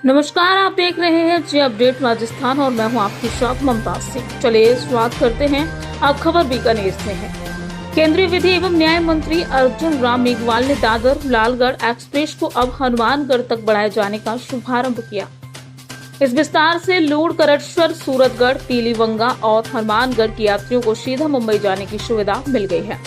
नमस्कार, आप देख रहे हैं जी अपडेट राजस्थान और मैं हूं आपके साथ ममताज सिंह। चलिए शुरुआत करते हैं। अब खबर बीकानेर से है। केंद्रीय विधि एवं न्याय मंत्री अर्जुन राम मेघवाल ने दादर लालगढ़ एक्सप्रेस को अब हनुमानगढ़ तक बढ़ाए जाने का शुभारंभ किया। इस विस्तार से लूणकरटसर, सूरतगढ़, पीलीवंगा और हनुमानगढ़ के यात्रियों को सीधा मुंबई जाने की सुविधा मिल गई है।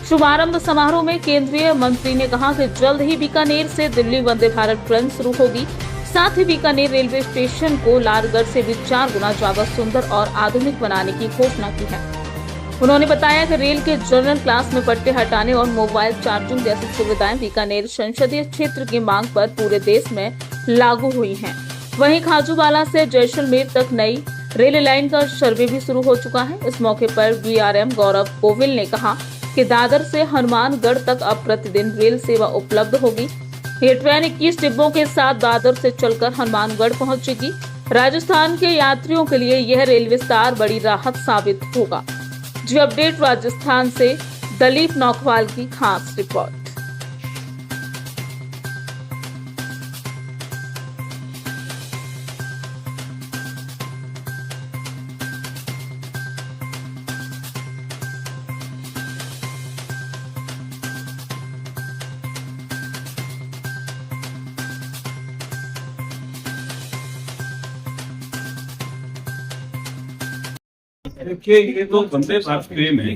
शुभारंभ समारोह में केंद्रीय मंत्री ने कहा कि जल्द ही बीकानेर से दिल्ली वंदे भारत ट्रेन शुरू होगी। साथ ही बीकानेर रेलवे स्टेशन को लालगढ़ से भी 4 गुना ज्यादा सुंदर और आधुनिक बनाने की घोषणा की है। उन्होंने बताया कि रेल के जनरल क्लास में पट्टे हटाने और मोबाइल चार्जिंग जैसी सुविधाएं बीकानेर संसदीय क्षेत्र की मांग पर पूरे देश में लागू हुई हैं। वहीं खाजूवाला से जैसलमेर तक नई रेल लाइन का सर्वे भी शुरू हो चुका है। इस मौके पर बीआरएम गौरव गोविल ने कहा कि दादर से हनुमानगढ़ तक अब प्रतिदिन रेल सेवा उपलब्ध होगी। ये ट्रेन 21 डिब्बों के साथ दादर से चलकर हनुमानगढ़ पहुंचेगी। राजस्थान के यात्रियों के लिए यह रेल विस्तार बड़ी राहत साबित होगा। जी अपडेट राजस्थान से दलीप नौखवाल की खास रिपोर्ट। देखिए, ये तो वंदे भारत ट्रेन है।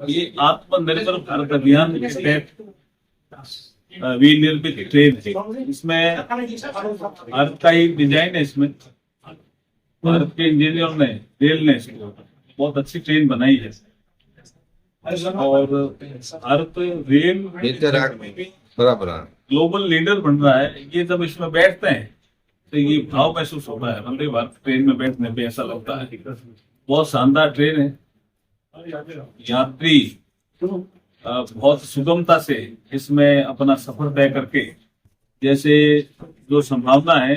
ये आत्मनिर्भर भारत अभियान के तहत विनिर्मित ट्रेन है। इसमें भारत का ही डिजाइन है। इसमें भारत के इंजीनियर ने, रेल ने इसको बहुत अच्छी ट्रेन बनाई है। और भारत रेल बराबर ग्लोबल लीडर बन रहा है। ये जब इसमें बैठते हैं तो ये भाव महसूस होता है। वंदे भारत ट्रेन में बैठने पे ऐसा लगता है। बहुत शानदार ट्रेन है। यात्री बहुत सुगमता से इसमें अपना सफर तय करके, जैसे जो संभावना है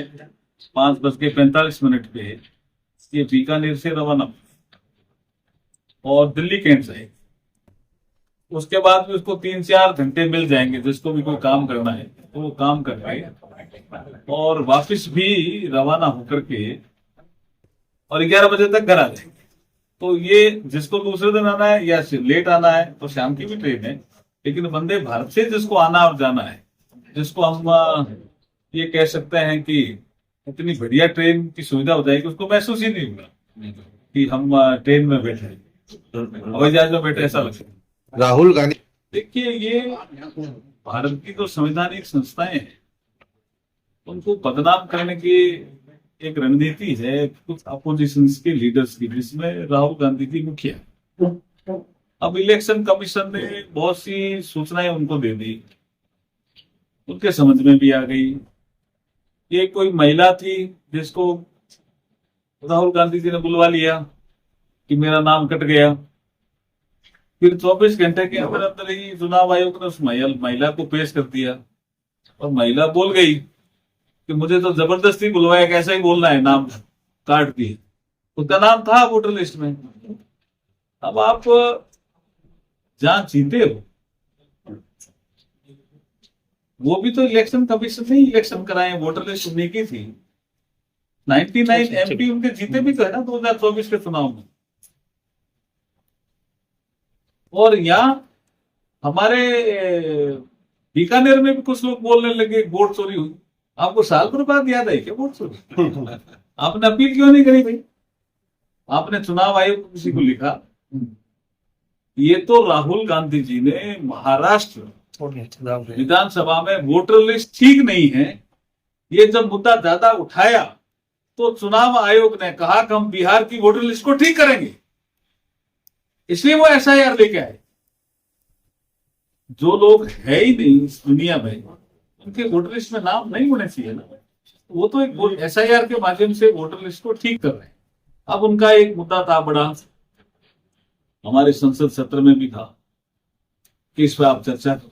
5:45 पे ये बीकानेर से रवाना और दिल्ली कैंट से, उसके बाद भी उसको 3-4 घंटे मिल जाएंगे। जिसको भी कोई काम करना है तो वो काम कर पाएगा और वापस भी रवाना होकर के और 11 बजे तक घर आ जाएंगे। तो ये जिसको दूसरे दिन आना है या लेट आना है तो शाम की भी ट्रेन है। लेकिन वंदे भारत से जिसको आना और जाना है, जिसको हम ये कह सकते हैं कि इतनी बढ़िया ट्रेन की सुविधा हो जाएगी, उसको महसूस ही नहीं होगा कि हम ट्रेन में बैठे, हवाई जहाज में बैठे ऐसा लगता। राहुल गांधी, देखिए, ये भारत की जो संवैधानिक संस्थाएं हैं उनको बदनाम करने की एक रणनीति है कुछ अपोजिशन के लीडर्स की, जिसमें राहुल गांधी जी मुखिया। अब इलेक्शन कमीशन ने बहुत सी सूचनाएं उनको दे दी, उनके समझ में भी आ गई। ये कोई महिला थी जिसको राहुल गांधी जी ने बुलवा लिया कि मेरा नाम कट गया। फिर 24 घंटे के अंदर अंदर ही चुनाव आयोग ने उस महिला को पेश कर दिया और महिला बोल गई कि मुझे तो जबरदस्ती बुलवाया, कैसा ही बोलना है, नाम काट दिए। उसका नाम था वोटर लिस्ट में। अब आप जहां जीते हो, वो भी तो इलेक्शन कमीशन ने इलेक्शन कराए, वोटर लिस्ट उन्हीं की थी। 99 MP उनके जीते भी तो है ना 2024 के चुनाव में। और यहाँ हमारे बीकानेर में भी कुछ लोग बोलने लगे वोट चोरी हुई। आपको साल भर बाद याद है क्या वोट चोरी? आपने अपील क्यों नहीं करी भाई? आपने चुनाव आयोग को किसी को लिखा? ये तो राहुल गांधी जी ने महाराष्ट्र विधानसभा में वोटर लिस्ट ठीक नहीं है, ये जब मुद्दा ज्यादा उठाया तो चुनाव आयोग ने कहा कि हम बिहार की वोटर लिस्ट को ठीक करेंगे, इसलिए वो SIR लेके आए। जो लोग है ही नहीं इस दुनिया में, उनके वोटर लिस्ट में नाम नहीं होने चाहिए ना। वो तो एक SIR के माध्यम से वोटर लिस्ट को ठीक कर रहे हैं। अब उनका एक मुद्दा था बड़ा, हमारे संसद सत्र में भी था कि इस पर आप चर्चा करो।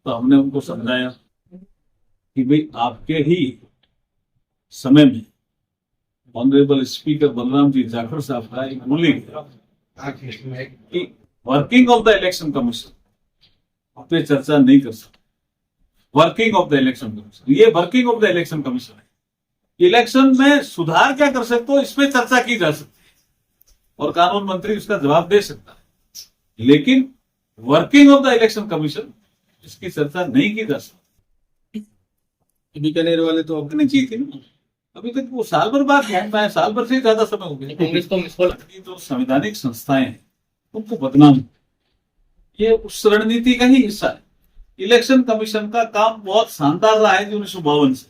तो हमने उनको समझाया कि भाई आपके ही समय में ऑनरेबल स्पीकर बलराम जी जाखड़ साहब का एक रूलिंग कि working of the election commission पे चर्चा नहीं कर सकते। Working of the election commission. ये working of the election commission है। इलेक्शन में सुधार क्या कर सकते हो, इस पे चर्चा की जा सकती है और कानून मंत्री उसका जवाब दे सकता है, लेकिन working of the election commission इसकी चर्चा नहीं की जा सकती। बीकानेर वाले तो नहीं चाहिए थी ना, अभी तक वो साल भर बाद है, मैं साल भर से ज्यादा समय हो गया। कांग्रेस को मिसफॉल की जो संवैधानिक संस्थाएं हैं उनको बदनाम, ये उस रणनीति का ही हिस्सा है। इलेक्शन कमीशन का काम बहुत शानदार रहा है 1952 से।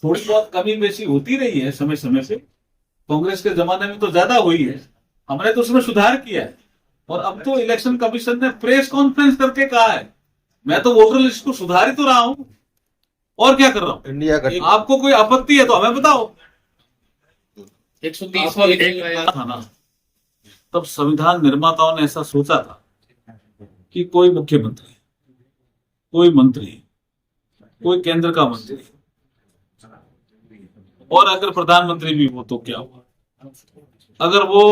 थोड़ी बहुत कमी बेसी होती रही है समय समय से, कांग्रेस के जमाने में तो ज्यादा हुई है, हमने तो उसमें सुधार किया है। और अब तो इलेक्शन कमीशन ने प्रेस कॉन्फ्रेंस करके कहा है मैं तो वोटर लिस्ट को सुधार ही तो रहा हूं, और क्या कर रहा हूं। इंडिया का आपको कोई आपत्ति है तो हमें बताओ। 130वां विधेयक लाया था ना, तब संविधान निर्माताओं ने ऐसा सोचा था कि कोई मुख्यमंत्री, कोई मंत्री, कोई केंद्र का मंत्री और अगर प्रधानमंत्री भी हो तो क्या हुआ, अगर वो